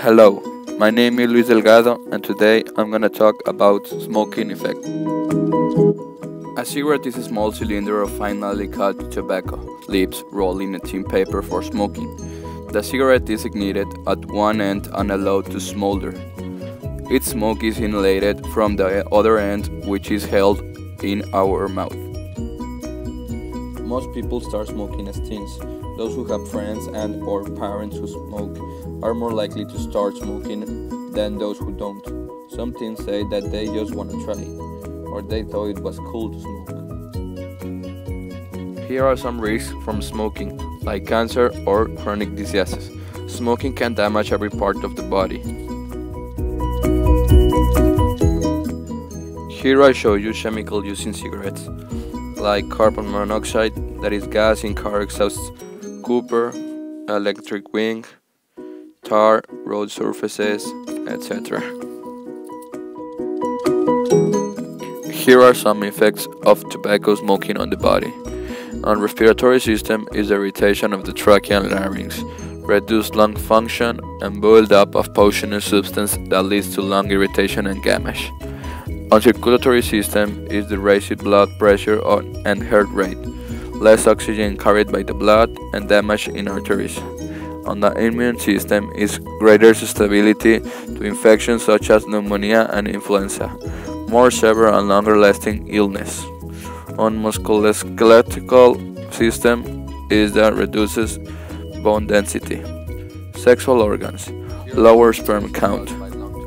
Hello, my name is Luis Delgado, and today I'm gonna talk about smoking effect. A cigarette is a small cylinder of finely cut tobacco leaves rolled in a thin paper for smoking. The cigarette is ignited at one end and allowed to smolder. Its smoke is inhalated from the other end, which is held in our mouth. Most people start smoking as teens. Those who have friends and or parents who smoke are more likely to start smoking than those who don't. Some teens say that they just want to try it, or they thought it was cool to smoke. Here are some risks from smoking, like cancer or chronic diseases. Smoking can damage every part of the body. Here I show you chemicals used in cigarettes, like carbon monoxide, that is gas in car exhausts, copper, electric wing, tar, road surfaces, etc. Here are some effects of tobacco smoking on the body. On respiratory system is the irritation of the trachea and larynx, reduced lung function, and build-up of poisonous substance that leads to lung irritation and damage. On circulatory system is the raised blood pressure and heart rate, less oxygen carried by the blood, and damage in arteries. On the immune system is greater susceptibility to infections such as pneumonia and influenza, more severe and longer-lasting illness. On musculoskeletal system is that reduces bone density. Sexual organs, lower sperm count,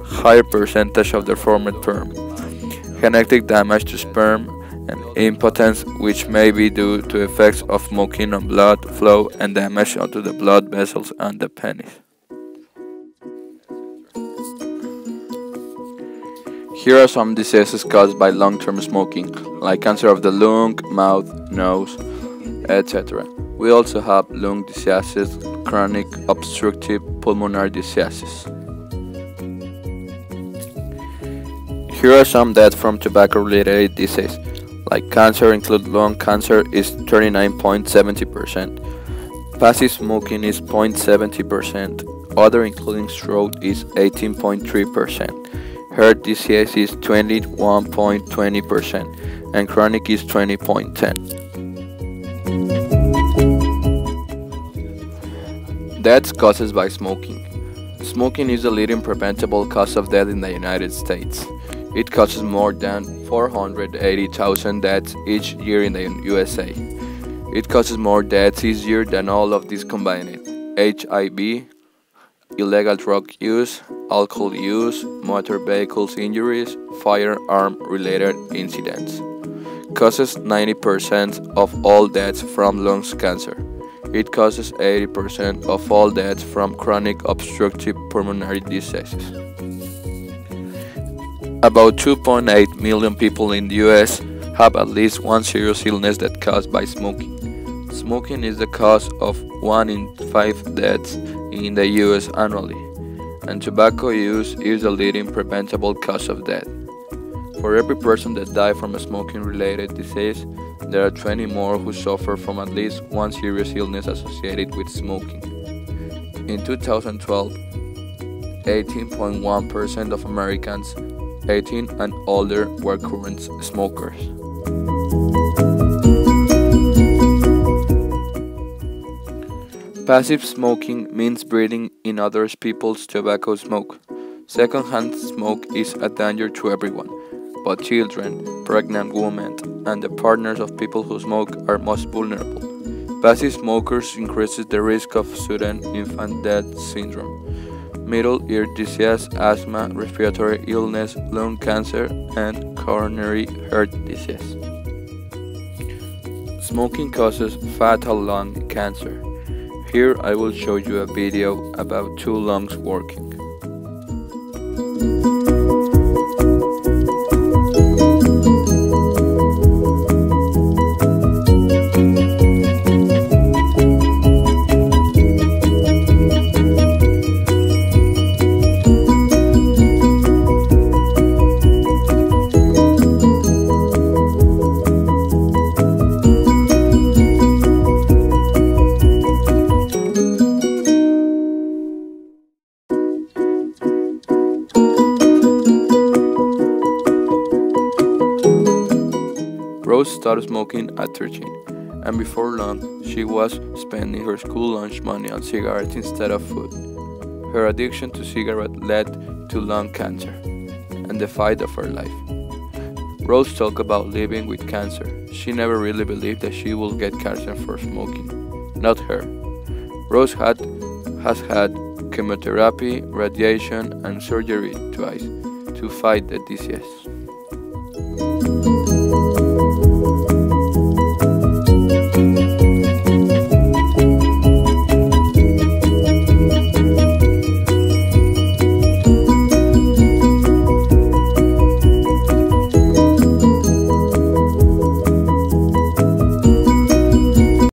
higher percentage of deformed sperm, genetic damage to sperm, and impotence, which may be due to effects of smoking on blood flow and damage onto the blood vessels and the penis. Here are some diseases caused by long-term smoking, like cancer of the lung, mouth, nose, etc. We also have lung diseases, chronic obstructive pulmonary diseases. Here are some deaths from tobacco-related disease, like cancer include lung cancer is 39.70%, passive smoking is 0.70%, other including stroke is 18.3%, heart disease is 21.20%, and chronic is 20.10%. Deaths caused by smoking. Smoking is the leading preventable cause of death in the United States. It causes more than 480,000 deaths each year in the USA. It causes more deaths each year than all of these combined: HIV, illegal drug use, alcohol use, motor vehicles injuries, firearm-related incidents. Causes 90% of all deaths from lung cancer. It causes 80% of all deaths from chronic obstructive pulmonary diseases. About 2.8 million people in the US have at least one serious illness that's caused by smoking. Smoking is the cause of 1 in 5 deaths in the US annually, and tobacco use is the leading preventable cause of death. For every person that dies from a smoking-related disease, there are 20 more who suffer from at least one serious illness associated with smoking. In 2012, 18.1% of Americans 18 and older were current smokers. Passive smoking means breathing in other people's tobacco smoke. Secondhand smoke is a danger to everyone, but children, pregnant women, and the partners of people who smoke are most vulnerable. Passive smokers increases the risk of sudden infant death syndrome, middle ear disease, asthma, respiratory illness, lung cancer, and coronary heart disease. Smoking causes fatal lung cancer. Here I will show you a video about 2 lungs working. Rose started smoking at 13, and before long, she was spending her school lunch money on cigarettes instead of food. Her addiction to cigarettes led to lung cancer and the fight of her life. Rose talked about living with cancer. She never really believed that she would get cancer for smoking. Not her. Rose has had chemotherapy, radiation, and surgery twice to fight the disease.